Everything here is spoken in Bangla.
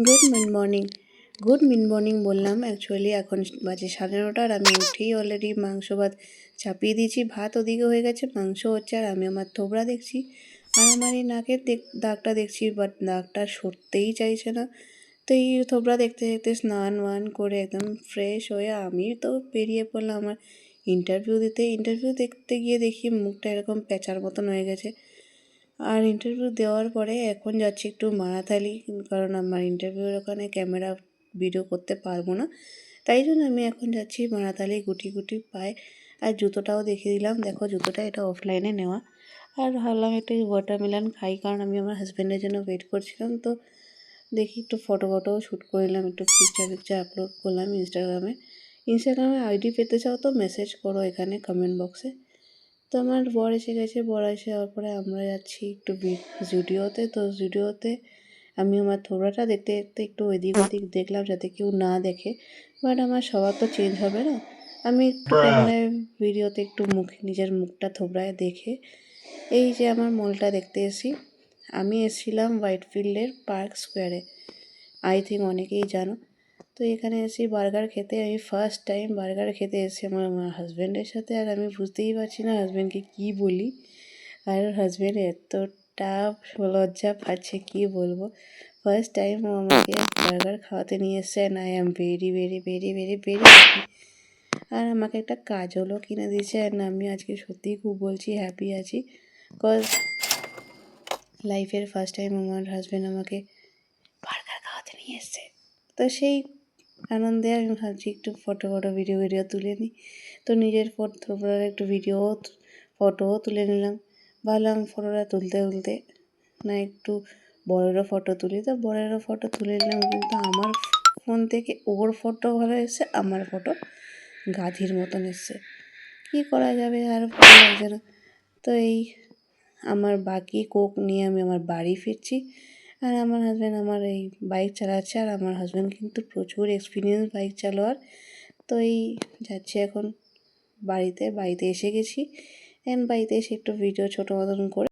মর্নিং মিড মর্নিং বললাম, অ্যাকচুয়ালি এখন বাজে 9:30 আর আমি উঠেই অলরেডি মাংস ভাত চাপিয়ে দিয়েছি। ভাত ওদিকে হয়ে গেছে, মাংস হচ্ছে, আর আমি আমার থোবড়া দেখছি। আর আমার এই নাকের দাগটা দেখছি, বাট দাগটা সরতেই চাইছে না। তো এই থোবড়া দেখতে দেখতে স্নান ওয়ান করে একদম ফ্রেশ হয়ে আমি তো বেরিয়ে পড়লাম আমার ইন্টারভিউ দেখতে গিয়ে দেখি মুখটা এরকম প্যাঁচার মতন হয়ে গেছে। আর ইন্টারভিউ দেওয়ার পরে এখন যাচ্ছি একটু মারাথালি, কারণ আমার ইন্টারভিউর ওখানে ক্যামেরা ভিডিও করতে পারবো না, তাই জন্য আমি এখন যাচ্ছি মারাথালি গুটি গুটি পায়ে। আর জুতোটাও দেখিয়ে দিলাম, দেখো জুতোটা এটা অফলাইনে নেওয়া। আর ভাবলাম একটু ওয়াটারমেলন খাই, কারণ আমি আমার হাজব্যান্ডের জন্য ওয়েট করছিলাম। তো দেখি একটু ফটোও শ্যুট করে নিলাম, একটু পিকচার আপলোড করলাম ইনস্টাগ্রামে আইডি পেতে চাও তো মেসেজ করো এখানে কমেন্ট বক্সে। তো আমার বর এসে গেছে, বর এসে যাওয়ার পরে আমরা যাচ্ছি একটু জুডিওতে। তো জুডিওতে আমি আমার থোবড়াটা দেখতে দেখতে একটু এদিক ওদিক দেখলাম যাতে কেউ না দেখে, বাট আমার সবার তো চেঞ্জ হবে না। আমি একটু ক্যামেরায় ভিডিওতে একটু নিজের মুখটা থোবড়ায় দেখে এই যে আমার মলটা দেখতে এসেছি। আমি এসেছিলাম হোয়াইটফিল্ডের পার্ক স্কোয়ারে, আই থিঙ্ক অনেকেই জানো। তো এখানে এসে বার্গার খেতে, আমি ফার্স্ট টাইম বার্গার খেতে এসেছি আমার হাজব্যান্ডের সাথে। আর আমি বুঝতেই পারছি না হাজব্যান্ডকে কী বলি, আর ওর এতটা লজ্জা পাচ্ছে কী বলবো। ফার্স্ট টাইম ও আমাকে বার্গার খাওয়াতে নিয়ে এসছে, and I am very very very very very happy. আর আমাকে একটা কাজলও কিনে দিয়েছে, অ্যান্ড আমি আজকে সত্যিই খুব বলছি হ্যাপি আছি, বিকজ লাইফের ফার্স্ট টাইম আমার হাজব্যান্ড আমাকে বার্গার খাওয়াতে নিয়ে এসছে। তো সেই আনন্দে আমি ভাবছি একটু ফটো ভিডিও তুলে নিই। তো নিজের ফটোর একটু ফটোও তুলে নিলাম। ভাবলাম ফটোটা তুলতে না একটু বড়েরও ফটো তুলি। তো বড়েরও ফটো তুলে নিলাম, কিন্তু আমার ফোন থেকে ওর ফটো ভালো এসছে, আমার ফটো গাধির মতন এসছে। কী করা যাবে, আর ভালো লাগছে না। তো এই আমার বাকি কোক নিয়ে আমি আমার বাড়ি ফিরছি। আর আমার হাজব্যান্ড আমার এই বাইক চালাচ্ছে, আর আমার হাজব্যান্ড কিন্তু প্রচুর এক্সপিরিয়েন্স বাইক চালাওয়ার। তো এই যাচ্ছি এখন বাড়িতে এসে গেছি, বাড়িতে এসে একটু ভিডিও ছোটো মতন করে